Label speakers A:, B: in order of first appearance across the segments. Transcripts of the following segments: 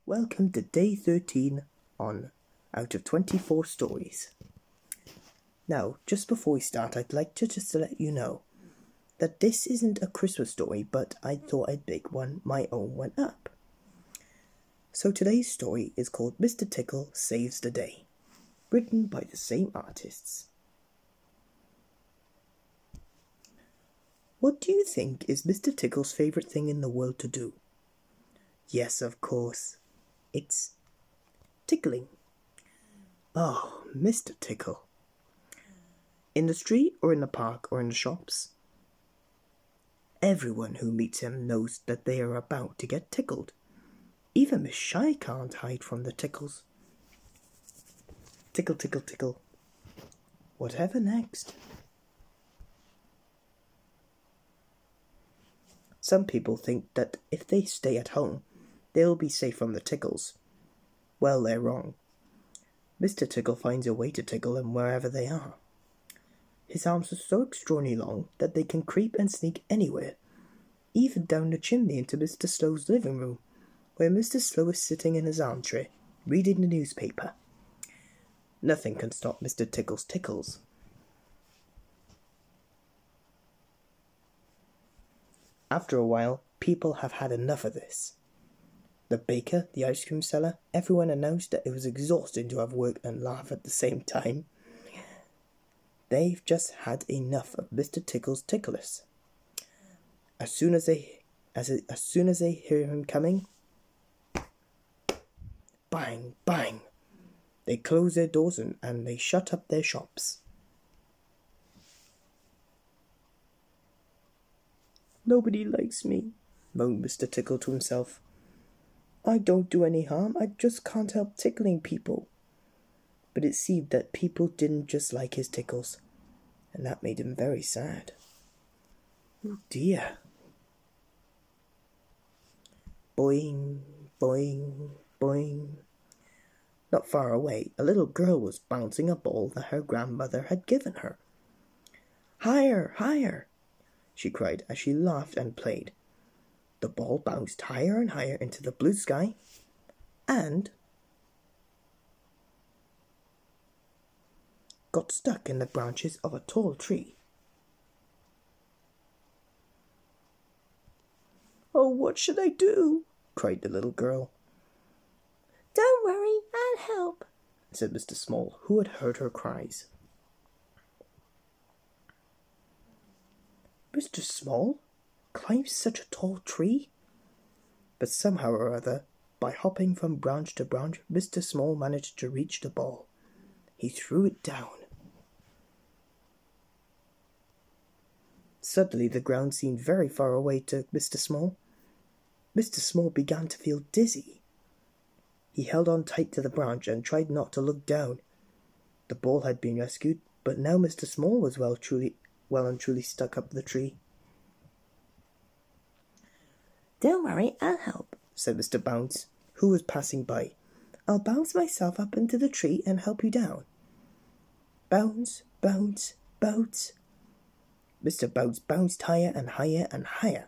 A: Welcome to day 13 on out of 24 stories. Now, just before we start, I'd like to just let you know that this isn't a Christmas story, but I thought I'd make my own one up. So today's story is called Mr. Tickle Saves the Day, written by the same artists. What do you think is Mr. Tickle's favourite thing in the world to do? Yes, of course. It's tickling. Oh, Mr. Tickle. In the street or in the park or in the shops, everyone who meets him knows that they are about to get tickled. Even Miss Shy can't hide from the tickles. Tickle, tickle, tickle. Whatever next? Some people think that if they stay at home, they'll be safe from the tickles. Well, they're wrong. Mr. Tickle finds a way to tickle them wherever they are. His arms are so extraordinarily long that they can creep and sneak anywhere, even down the chimney into Mr. Slow's living room, where Mr. Slow is sitting in his armchair, reading the newspaper. Nothing can stop Mr. Tickle's tickles. After a while, people have had enough of this. The baker, the ice cream seller, everyone announced that it was exhausting to have work and laugh at the same time. They've just had enough of Mr. Tickle's ticklers. As soon as they hear him coming, bang, bang, they close their doors and they shut up their shops. Nobody likes me, moaned Mr. Tickle to himself. I don't do any harm, I just can't help tickling people. But it seemed that people didn't just like his tickles, and that made him very sad. Oh dear. Boing, boing, boing. Not far away, a little girl was bouncing a ball that her grandmother had given her. Higher, higher, she cried as she laughed and played. The ball bounced higher and higher into the blue sky, and got stuck in the branches of a tall tree. Oh, what should I do? Cried the little girl. Don't worry, I'll help, said Mr. Small, who had heard her cries. Mr. Small climbed such a tall tree? But somehow or other, by hopping from branch to branch, Mr. Small managed to reach the ball. He threw it down. Suddenly the ground seemed very far away to Mr. Small. Mr. Small began to feel dizzy. He held on tight to the branch and tried not to look down. The ball had been rescued, but now Mr. Small was well and truly stuck up the tree. Don't worry, I'll help, said Mr. Bounce, who was passing by. I'll bounce myself up into the tree and help you down. Bounce, bounce, bounce. Mr. Bounce bounced higher and higher and higher.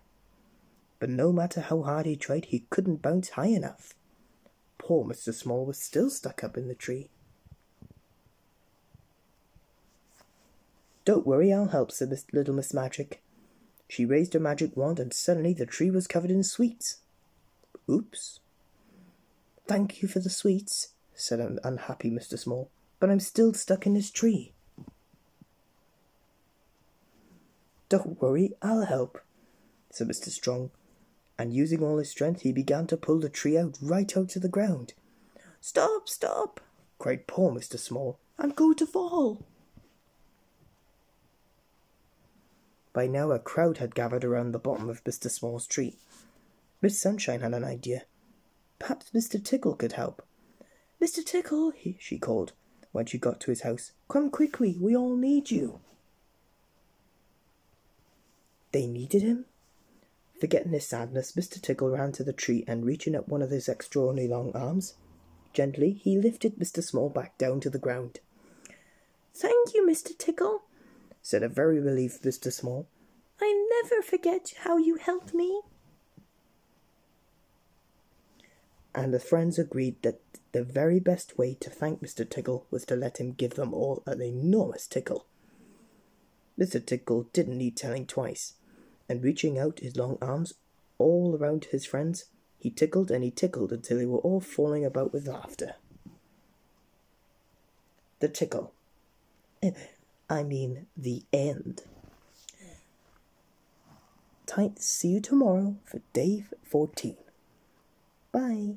A: But no matter how hard he tried, he couldn't bounce high enough. Poor Mr. Small was still stuck up in the tree. Don't worry, I'll help, said little Miss Magic. She raised her magic wand, and suddenly the tree was covered in sweets. Oops. Thank you for the sweets, said an unhappy Mr. Small, but I'm still stuck in this tree. Don't worry, I'll help, said Mr. Strong, and using all his strength he began to pull the tree right out to the ground. Stop, stop, cried poor Mr. Small. I'm going to fall. By now a crowd had gathered around the bottom of Mr. Small's tree. Miss Sunshine had an idea. Perhaps Mr. Tickle could help. Mr. Tickle, she called, when she got to his house. Come quickly, we all need you. They needed him? Forgetting his sadness, Mr. Tickle ran to the tree and, reaching up one of his extraordinarily long arms, gently he lifted Mr. Small back down to the ground. Thank you, Mr. Tickle, said a very relieved Mr. Small. I never forget how you helped me. and the friends agreed that the very best way to thank Mr. Tickle was to let him give them all an enormous tickle. Mr. Tickle didn't need telling twice, and reaching out his long arms all around his friends, he tickled and he tickled until they were all falling about with laughter. The tickle. The end. See you tomorrow for day 14. Bye.